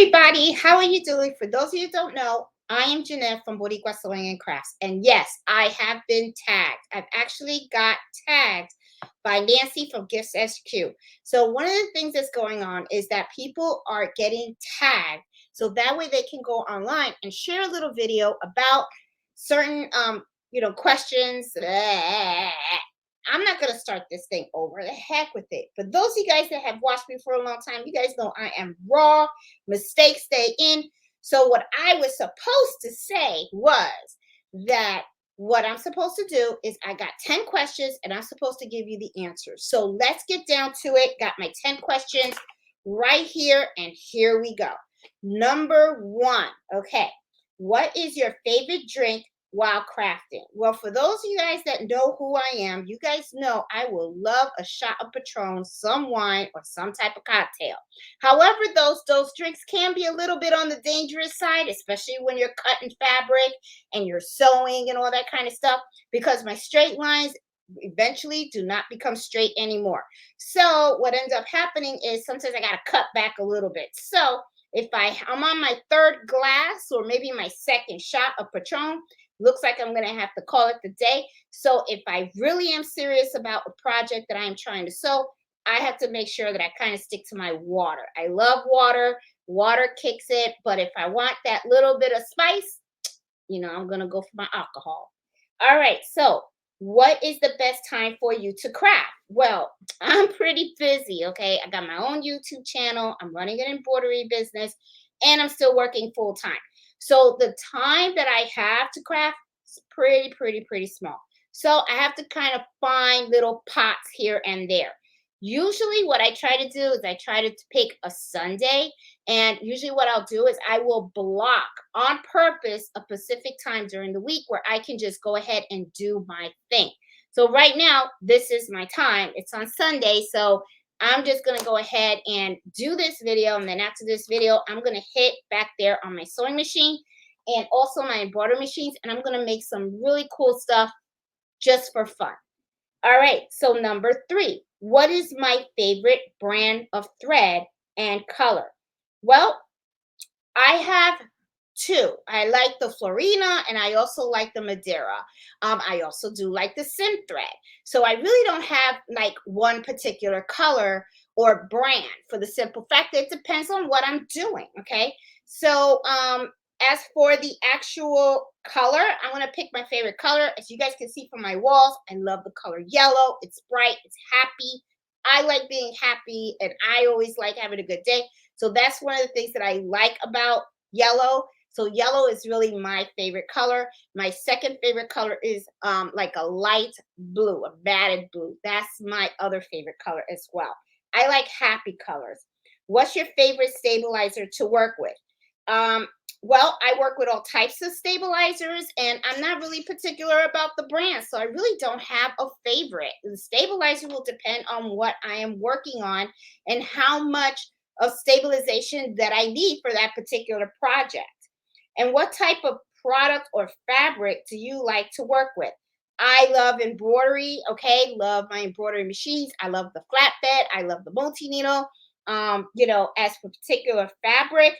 everybody. How are you doing? For those of you who don't know, I am Jeanette from Boricua Sewing and Crafts. And yes, I have been tagged. I've actually got tagged by Nancy from Gifts SQ. So one of the things that's going on is that people are getting tagged so that way they can go online and share a little video about certain questions. I'm not going to start this thing over. The heck with it. For those of you guys that have watched me for a long time, you guys know I am raw. Mistakes stay in. So what I was supposed to say was that what I'm supposed to do is I got 10 questions and I'm supposed to give you the answers. So let's get down to it. Got my 10 questions right here, and here we go. Number one. Okay. What is your favorite drink while crafting? Well, for those of you guys that know who I am, you guys know I will love a shot of Patron, some wine, or some type of cocktail. However, those drinks can be a little bit on the dangerous side, especially when you're cutting fabric and you're sewing and all that kind of stuff, because my straight lines eventually do not become straight anymore. So what ends up happening is sometimes I got to cut back a little bit. So if I'm on my third glass or maybe my second shot of Patron, looks like I'm going to have to call it the day. So if I really am serious about a project that I'm trying to sew, I have to make sure that I kind of stick to my water. I love water. Water kicks it. But if I want that little bit of spice, I'm going to go for my alcohol. All right. So what is the best time for you to craft? Well, I'm pretty busy. Okay. I got my own YouTube channel. I'm running an embroidery business and I'm still working full time. So the time that I have to craft is pretty small. So I have to kind of find little pots here and there. Usually what I try to do is I try to pick a Sunday, and usually what I'll do is I will block on purpose a specific time during the week where I can just go ahead and do my thing. So right now, this is my time. It's on Sunday, so I'm just going to go ahead and do this video. And then after this video, I'm going to hit back there on my sewing machine and also my embroidery machines. And I'm going to make some really cool stuff just for fun. All right. So number 3, what is my favorite brand of thread and color? Well, I have 2. I like the Florina and I also like the Madeira. I also do like the Sim thread. So I really don't have like one particular color or brand, for the simple fact that it depends on what I'm doing. Okay. So as for the actual color, I'm going to pick my favorite color. As you guys can see from my walls, I love the color yellow. It's bright. It's happy. I like being happy and I always like having a good day. So that's one of the things that I like about yellow. So yellow is really my favorite color. My second favorite color is like a light blue, a matted blue. That's my other favorite color as well. I like happy colors. What's your favorite stabilizer to work with? Well, I work with all types of stabilizers and I'm not really particular about the brand. So I really don't have a favorite. The stabilizer will depend on what I am working on and how much of stabilization that I need for that particular project. And what type of product or fabric do you like to work with? I love embroidery. Okay. Love my embroidery machines. I love the flatbed. I love the multi-needle. As for particular fabric,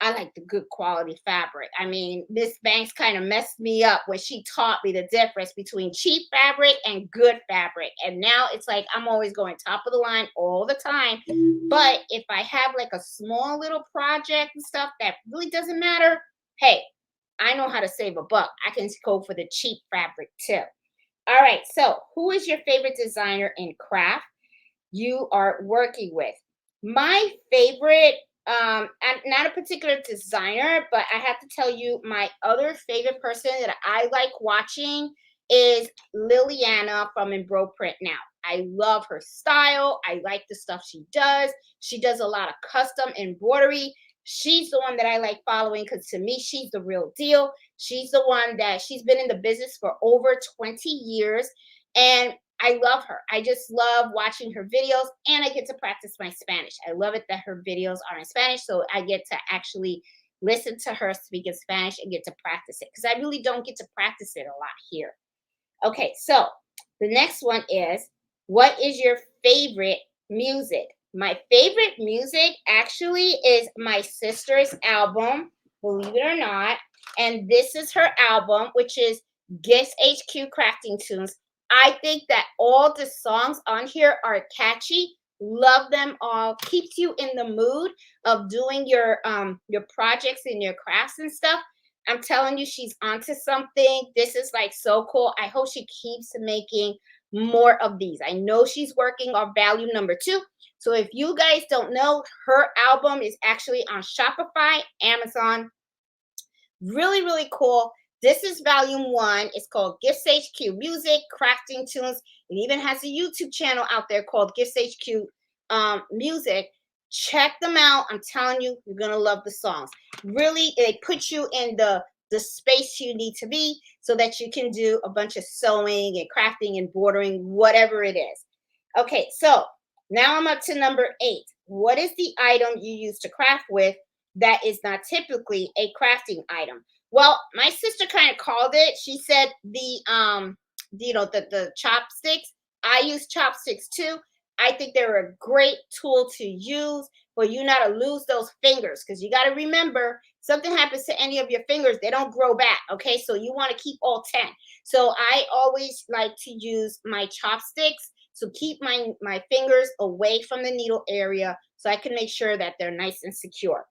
I like the good quality fabric. I mean, Miss Banks kind of messed me up when she taught me the difference between cheap fabric and good fabric. And now it's like I'm always going top of the line all the time. But if I have like a small little project and stuff that really doesn't matter, hey, I know how to save a buck. I can go for the cheap fabric too. All right. So, who is your favorite designer in craft you are working with? My favorite, I'm not a particular designer, but I have to tell you, my other favorite person that I like watching is Liliana from Embro Print Now. I love her style. I like the stuff she does. She does a lot of custom embroidery. She's the one that I like following because to me, she's the real deal. She's the one that she's been in the business for over 20 years. And I love her. I just love watching her videos and I get to practice my Spanish. I love it that her videos are in Spanish. So I get to actually listen to her speak in Spanish and get to practice it because I really don't get to practice it a lot here. Okay, so the next one is, what is your favorite music? My favorite music actually is my sister's album, believe it or not. And this is her album, which is Gifts HQ Crafting Tunes. I think that all the songs on here are catchy. Love them all. Keeps you in the mood of doing your projects and your crafts and stuff. I'm telling you, she's onto something. This is like so cool. I hope she keeps making more of these. I know she's working on volume number 2. So if you guys don't know, her album is actually on Shopify, Amazon. Really, really cool. This is volume 1. It's called Gifts HQ Music, Crafting Tunes. It even has a YouTube channel out there called Gifts HQ Music. Check them out. I'm telling you, you're going to love the songs. Really, they put you in the space you need to be so that you can do a bunch of sewing and crafting and bordering, whatever it is. Okay, so now I'm up to number 8. What is the item you use to craft with that is not typically a crafting item? Well, my sister kind of called it. She said the chopsticks. I use chopsticks too. I think they're a great tool to use for you not to lose those fingers, because you got to remember, something happens to any of your fingers, they don't grow back. Okay, so you want to keep all 10. So I always like to use my chopsticks. So keep my fingers away from the needle area so I can make sure that they're nice and secure.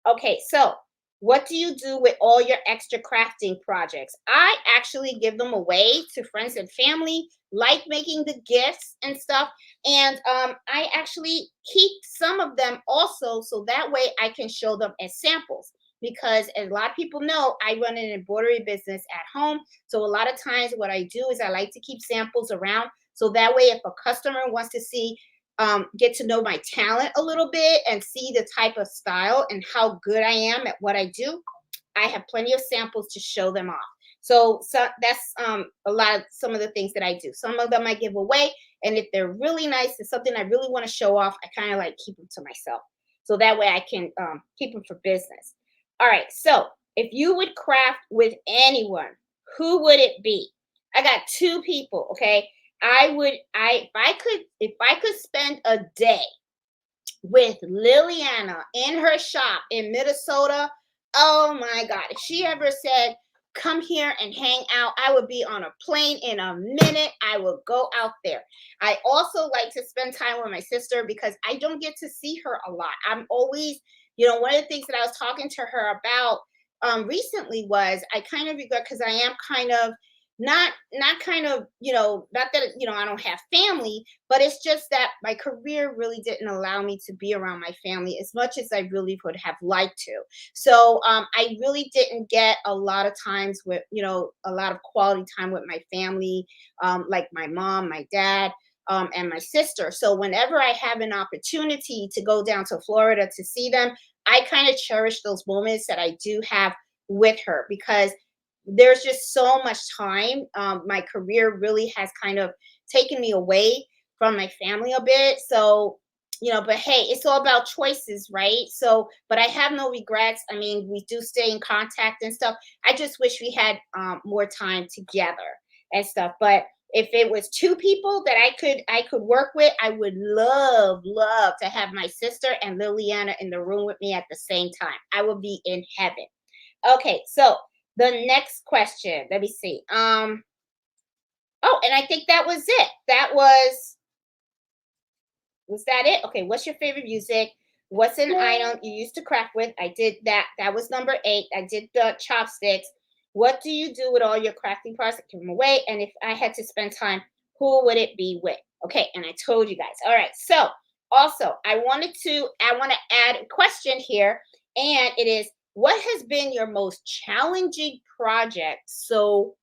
Okay, so what do you do with all your extra crafting projects? I actually give them away to friends and family, like making the gifts and stuff. And I actually keep some of them also, so that way I can show them as samples. Because as a lot of people know, I run an embroidery business at home. So a lot of times what I do is I like to keep samples around. So that way, if a customer wants to see get to know my talent a little bit and see the type of style and how good I am at what I do, I have plenty of samples to show them off. So that's a lot of some of the things that I do. Some of them I give away, and if they're really nice and something I really want to show off, I kind of like keep them to myself. So that way I can keep them for business. All right. So if you would craft with anyone, who would it be? I got 2 people. Okay. If I could spend a day with Liliana in her shop in Minnesota, oh my God. If she ever said, come here and hang out, I would be on a plane in a minute. I would go out there. I also like to spend time with my sister because I don't get to see her a lot. I'm always, one of the things that I was talking to her about recently was I kind of regret, because I am kind of not kind of, not that, I don't have family, but it's just that my career really didn't allow me to be around my family as much as I really would have liked to. So I really didn't get a lot of times with, a lot of quality time with my family, like my mom, my dad, and my sister. So whenever I have an opportunity to go down to Florida to see them, I kind of cherish those moments that I do have with her, because there's just so much time. My career really has kind of taken me away from my family a bit. So, but hey, it's all about choices, right? So, but I have no regrets. I mean, we do stay in contact and stuff. I just wish we had more time together and stuff. But if it was 2 people that I could work with, I would love to have my sister and Liliana in the room with me at the same time. I would be in heaven. Okay, so the next question, let me see. Oh, and I think that was it. Was that it? Okay, what's your favorite music? What's an item you used to craft with? I did that. That was number 8. I did the chopsticks. What do you do with all your crafting products? Give them away. And if I had to spend time, who would it be with? Okay, and I told you guys. All right. So also, I want to add a question here, and it is, what has been your most challenging project so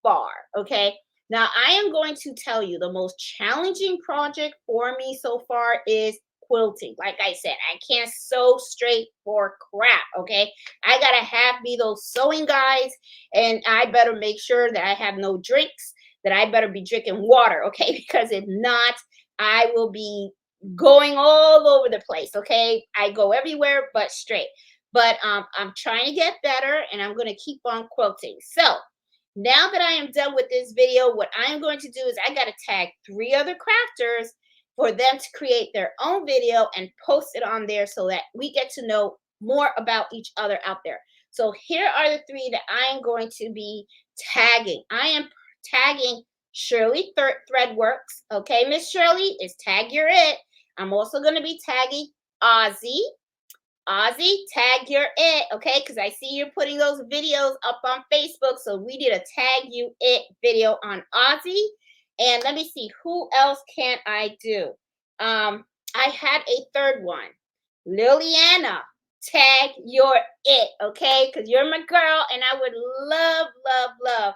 far? Okay. Now, I am going to tell you the most challenging project for me so far is quilting. Like I said, I can't sew straight for crap. Okay. I got to have me those sewing guides, and I better make sure that I have no drinks, that I better be drinking water. Okay. Because if not, I will be going all over the place. Okay. I go everywhere but straight. But I'm trying to get better, and I'm going to keep on quilting. So, now that I am done with this video, what I am going to do is I got to tag 3 other crafters, for them to create their own video and post it on there so that we get to know more about each other out there. So here are the 3 that I am going to be tagging. I am tagging Shirley Threadworks. Okay, Miss Shirley, is tag your it. I'm also going to be tagging Ozzy. Ozzy, tag your it, okay? Because I see you're putting those videos up on Facebook. So we did a tag you it video on Ozzy. And let me see, who else can I do? I had a third one. Liliana, tag your it, okay? Because you're my girl, and I would love, love, love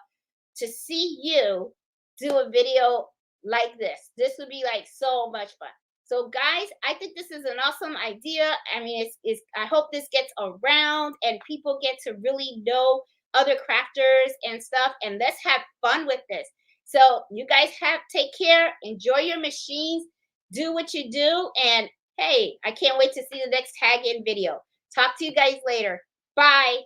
to see you do a video like this. This would be like so much fun. So guys, I think this is an awesome idea. I mean, it's I hope this gets around and people get to really know other crafters and stuff, and let's have fun with this. So you guys have take care, enjoy your machines, do what you do, and hey, I can't wait to see the next tag in video. Talk to you guys later. Bye.